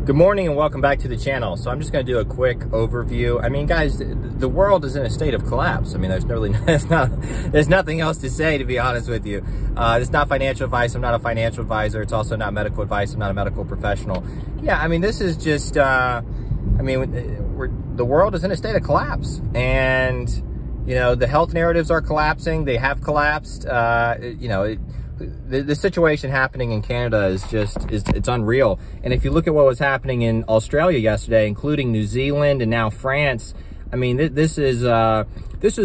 Good morning and welcome back to the channel. So I'm just going to do a quick overview. I mean, guys, the world is in a state of collapse. I mean, there's nothing else to say, to be honest with you. It's not financial advice. I'm not a financial advisor. It's also not medical advice. I'm not a medical professional. Yeah, I mean, this is just, the world is in a state of collapse. And, you know, the health narratives are collapsing. They have collapsed. The situation happening in Canada is it's unreal. And if you look at what was happening in Australia yesterday, including New Zealand and now France, I mean, this is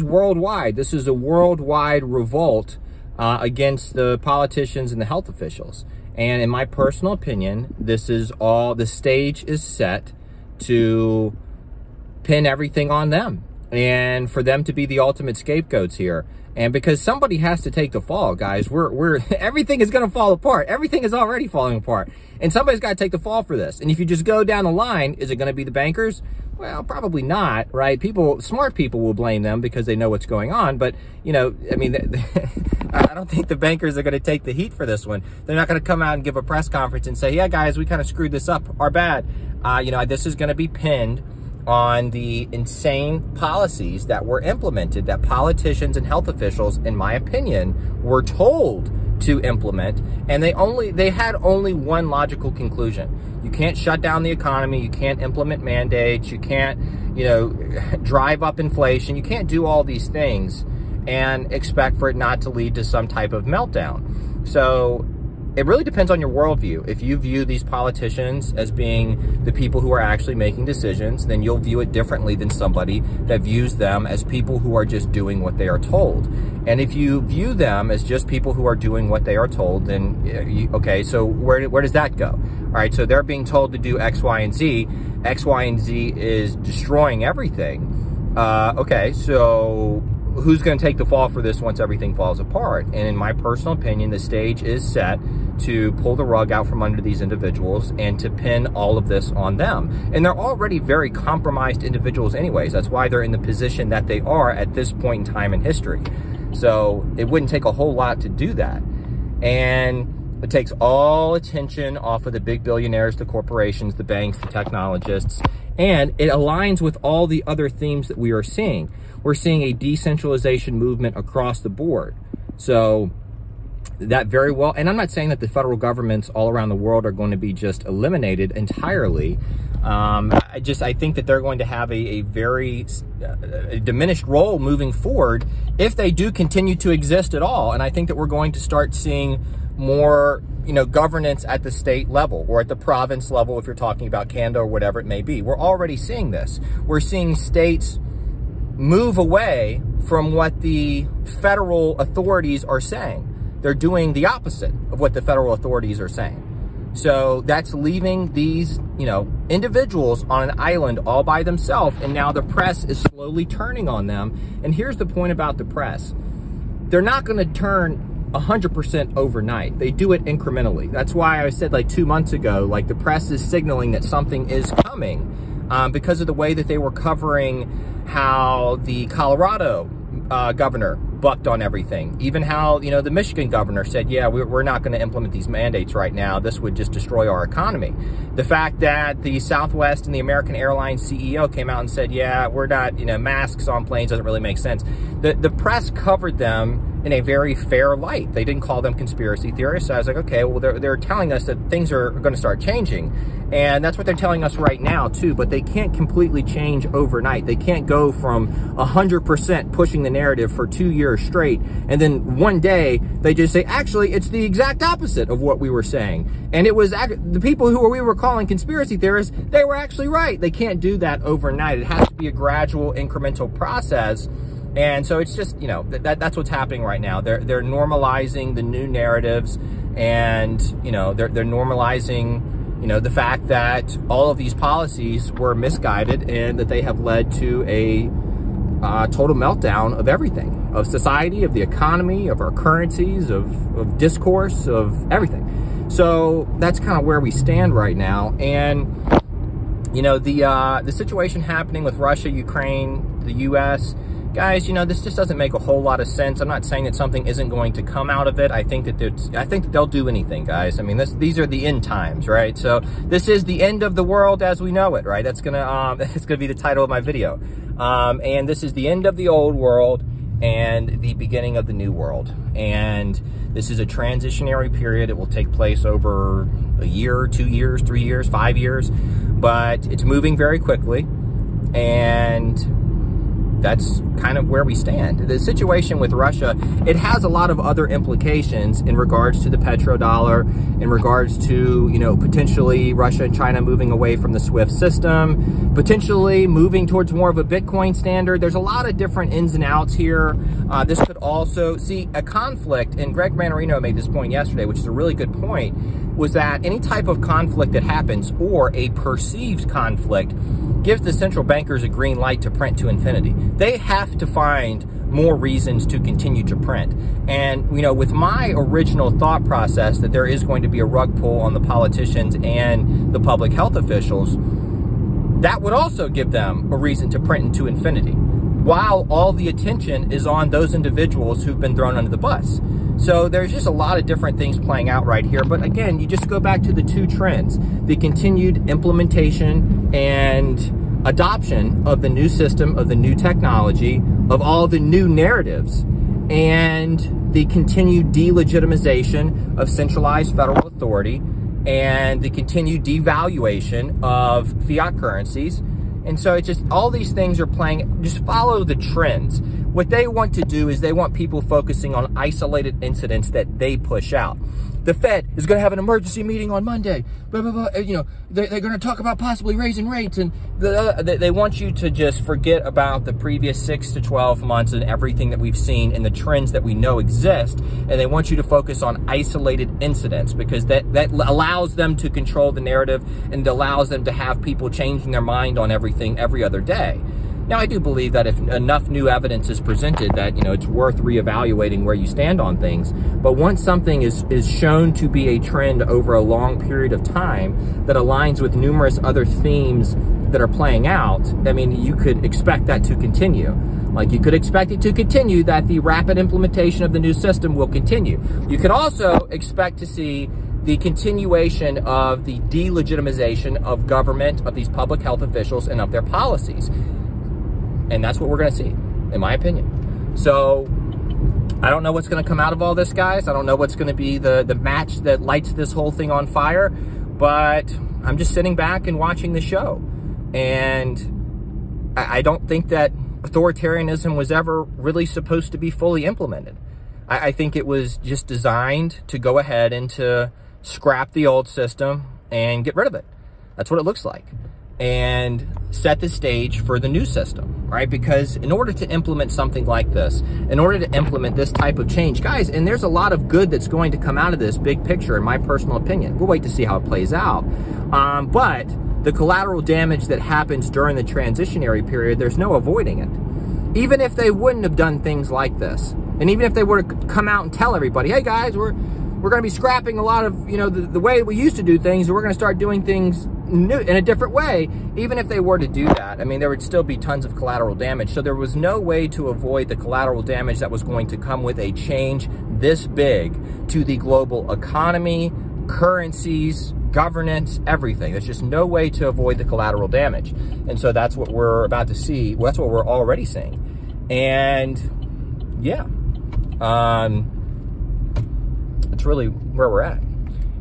worldwide. This is a worldwide revolt against the politicians and the health officials. And in my personal opinion, the stage is set to pin everything on them and for them to be the ultimate scapegoats here. And because somebody has to take the fall, guys, everything is going to fall apart. Everything is already falling apart. And somebody's got to take the fall for this. And if you just go down the line, is it going to be the bankers? Well, probably not, right? Smart people will blame them because they know what's going on. But, you know, I mean, I don't think the bankers are going to take the heat for this one. They're not going to come out and give a press conference and say, yeah, guys, we kind of screwed this up. Our bad. This is going to be pinned on the insane policies that were implemented that politicians and health officials, in my opinion, were told to implement. And they had only one logical conclusion. You can't shut down the economy. You can't implement mandates. You can't, drive up inflation. You can't do all these things and expect for it not to lead to some type of meltdown. So it really depends on your worldview. If you view these politicians as being the people who are actually making decisions, then you'll view it differently than somebody that views them as people who are just doing what they are told. And if you view them as just people who are doing what they are told, then, okay, so where does that go? All right, so they're being told to do X, Y, and Z. X, Y, and Z is destroying everything. Okay, so who's going to take the fall for this once everything falls apart? And in my personal opinion, the stage is set to pull the rug out from under these individuals and to pin all of this on them. And they're already very compromised individuals anyways. That's why they're in the position that they are at this point in time in history. So it wouldn't take a whole lot to do that. And it takes all attention off of the big billionaires, the corporations, the banks, the technologists, and it aligns with all the other themes that we are seeing. We're seeing a decentralization movement across the board. So that very well, and I'm not saying that the federal governments all around the world are going to be just eliminated entirely. I think that they're going to have a very diminished role moving forward if they do continue to exist at all. And I think that we're going to start seeing more, governance at the state level or at the province level, if you're talking about Canada or whatever it may be. We're already seeing this. We're seeing states move away from what the federal authorities are saying. They're doing the opposite of what the federal authorities are saying. So that's leaving these, individuals on an island all by themselves. And now the press is slowly turning on them. And here's the point about the press. They're not going to turn 100% overnight. They do it incrementally. That's why I said like 2 months ago, like the press is signaling that something is coming because of the way that they were covering how the Colorado governor bucked on everything. Even how, the Michigan governor said, yeah, we're not going to implement these mandates right now. This would just destroy our economy. The fact that the Southwest and the American Airlines CEO came out and said, yeah, we're not, masks on planes doesn't really make sense. The press covered them in a very fair light. They didn't call them conspiracy theorists. So I was like, okay, well, they're telling us that things are going to start changing. And that's what they're telling us right now, too. But they can't completely change overnight. They can't go from 100% pushing the narrative for 2 years straight. And then one day they just say, actually, it's the exact opposite of what we were saying. And it was the people who we were calling conspiracy theorists, they were actually right. They can't do that overnight. It has to be a gradual, incremental process. And so it's just, that's what's happening right now. They're normalizing the new narratives, and, they're normalizing, the fact that all of these policies were misguided and that they have led to a total meltdown of everything, of society, of the economy, of our currencies, of discourse, of everything. So that's kind of where we stand right now. And, the situation happening with Russia, Ukraine, the U.S., guys, you know, this just doesn't make a whole lot of sense. I'm not saying that something isn't going to come out of it. I think that they'll do anything, guys. I mean, these are the end times, right? So this is the end of the world as we know it, right? That's gonna be the title of my video. And this is the end of the old world and the beginning of the new world. And this is a transitionary period. It will take place over a year, 2 years, 3 years, 5 years, but it's moving very quickly. And that's kind of where we stand. The situation with Russia, it has a lot of other implications in regards to the petrodollar, in regards to, you know, potentially Russia and China moving away from the SWIFT system, potentially moving towards more of a Bitcoin standard. There's a lot of different ins and outs here. This could also see a conflict, and Greg Mannarino made this point yesterday, which is a really good point, was that any type of conflict that happens, or a perceived conflict, gives the central bankers a green light to print to infinity. They have to find more reasons to continue to print. And, you know, with my original thought process that there is going to be a rug pull on the politicians and the public health officials, that would also give them a reason to print into infinity, while all the attention is on those individuals who've been thrown under the bus. So there's just a lot of different things playing out right here. But again, you just go back to the two trends: the continued implementation and adoption of the new system, of the new technology, of all the new narratives, and the continued delegitimization of centralized federal authority, and the continued devaluation of fiat currencies. And so it's just, all these things are playing, just follow the trends. What they want to do is they want people focusing on isolated incidents that they push out. The Fed is going to have an emergency meeting on Monday, blah, blah, blah. You know, they're going to talk about possibly raising rates, and they want you to just forget about the previous 6 to 12 months and everything that we've seen and the trends that we know exist. And they want you to focus on isolated incidents, because that allows them to control the narrative and allows them to have people changing their mind on everything every other day. Now, I do believe that if enough new evidence is presented, that, you know, it's worth reevaluating where you stand on things. But once something is shown to be a trend over a long period of time that aligns with numerous other themes that are playing out, I mean, you could expect that to continue. Like, you could expect it to continue, that the rapid implementation of the new system will continue. You could also expect to see the continuation of the delegitimization of government, of these public health officials, and of their policies. And that's what we're going to see, in my opinion. So I don't know what's going to come out of all this, guys. I don't know what's going to be the match that lights this whole thing on fire. But I'm just sitting back and watching the show. And I don't think that authoritarianism was ever really supposed to be fully implemented. I think it was just designed to go ahead and to scrap the old system and get rid of it. That's what it looks like. And set the stage for the new system, right? Because in order to implement something like this, in order to implement this type of change, guys, and there's a lot of good that's going to come out of this big picture, in my personal opinion. We'll wait to see how it plays out. But the collateral damage that happens during the transitionary period, there's no avoiding it. Even if they wouldn't have done things like this, and even if they were to come out and tell everybody, hey guys, we're going to be scrapping a lot of, you know, the way we used to do things, and we're going to start doing things new in a different way. Even if they were to do that, I mean, there would still be tons of collateral damage. So there was no way to avoid the collateral damage that was going to come with a change this big to the global economy, currencies, governance, everything. There's just no way to avoid the collateral damage. And so that's what we're about to see. Well, that's what we're already seeing. And yeah, it's really where we're at.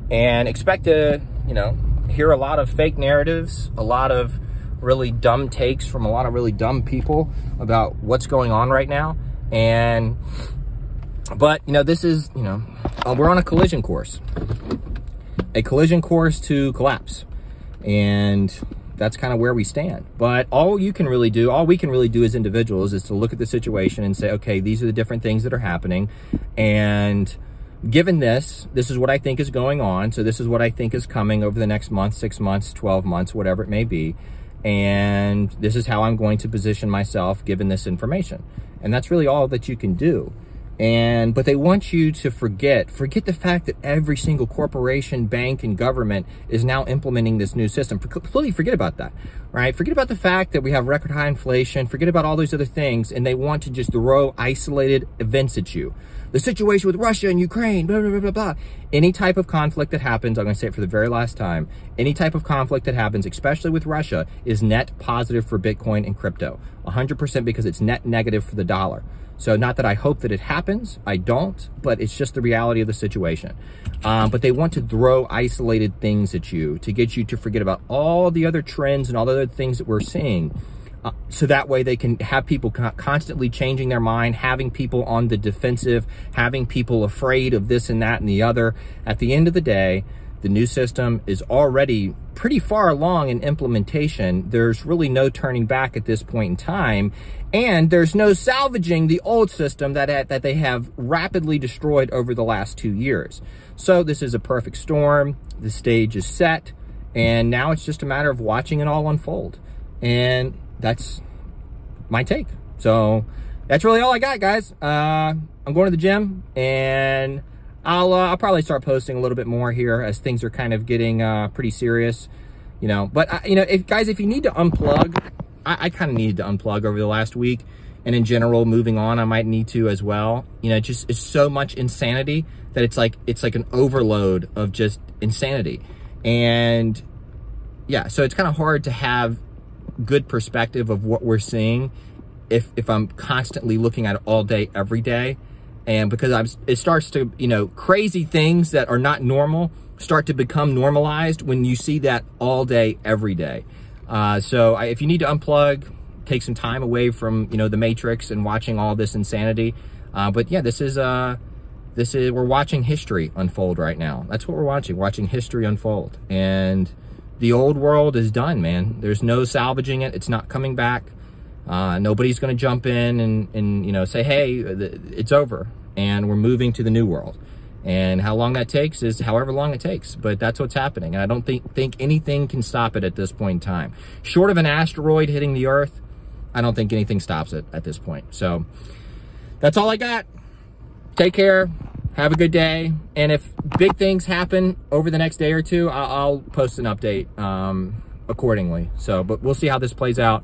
And expect to, you know, hear a lot of fake narratives, a lot of really dumb takes from a lot of really dumb people about what's going on right now. But, you know, this is, you know, we're on a collision course to collapse. And that's kind of where we stand. But all we can really do as individuals is to look at the situation and say, okay, these are the different things that are happening. And given this is what I think is going on. So this is what I think is coming over the next month, 6 months, 12 months, whatever it may be. And this is how I'm going to position myself given this information. And that's really all that you can do. But they want you to forget the fact that every single corporation, bank, and government is now implementing this new system. Completely forget about that, right? Forget about the fact that we have record high inflation. Forget about all these other things. And they want to just throw isolated events at you. The situation with Russia and Ukraine, blah, blah, blah, blah, blah. Any type of conflict that happens, I'm going to say it for the very last time, any type of conflict that happens, especially with Russia, is net positive for Bitcoin and crypto. 100% because it's net negative for the dollar. So not that I hope that it happens, I don't, but it's just the reality of the situation. But they want to throw isolated things at you to get you to forget about all the other trends and all the other things that we're seeing. So that way they can have people constantly changing their mind, having people on the defensive, having people afraid of this and that and the other. At the end of the day, the new system is already pretty far along in implementation. There's really no turning back at this point in time. And there's no salvaging the old system that they have rapidly destroyed over the last 2 years. So this is a perfect storm. The stage is set. And now it's just a matter of watching it all unfold. And that's my take. So that's really all I got, guys. I'm going to the gym, and I'll probably start posting a little bit more here as things are kind of getting pretty serious, you know. But you know, if you need to unplug, I kind of needed to unplug over the last week, and in general, moving on, I might need to as well. You know, it's so much insanity that it's like an overload of just insanity, and yeah, so it's kind of hard to have good perspective of what we're seeing if I'm constantly looking at it all day, every day. And because it starts to, you know, crazy things that are not normal start to become normalized when you see that all day, every day. So if you need to unplug, take some time away from, you know, the Matrix and watching all this insanity. But yeah, this is we're watching history unfold right now. That's what we're watching history unfold. And the old world is done, man. There's no salvaging it. It's not coming back. Nobody's going to jump in and you know, say, hey, it's over and we're moving to the new world. And how long that takes is however long it takes. But that's what's happening. And I don't think anything can stop it at this point in time. Short of an asteroid hitting the Earth, I don't think anything stops it at this point. So that's all I got. Take care. Have a good day. And if big things happen over the next day or two, I'll post an update accordingly. So, but we'll see how this plays out.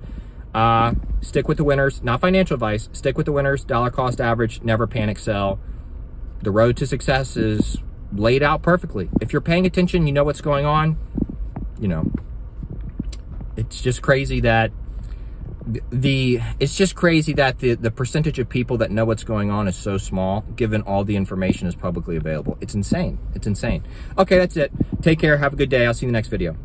Stick with the winners. Not financial advice. Stick with the winners. Dollar cost average. Never panic sell. The road to success is laid out perfectly. If you're paying attention, you know what's going on. You know, it's just crazy that the percentage of people that know what's going on is so small, given all the information is publicly available. It's insane. It's insane. Okay, that's it. Take care. Have a good day. I'll see you in the next video.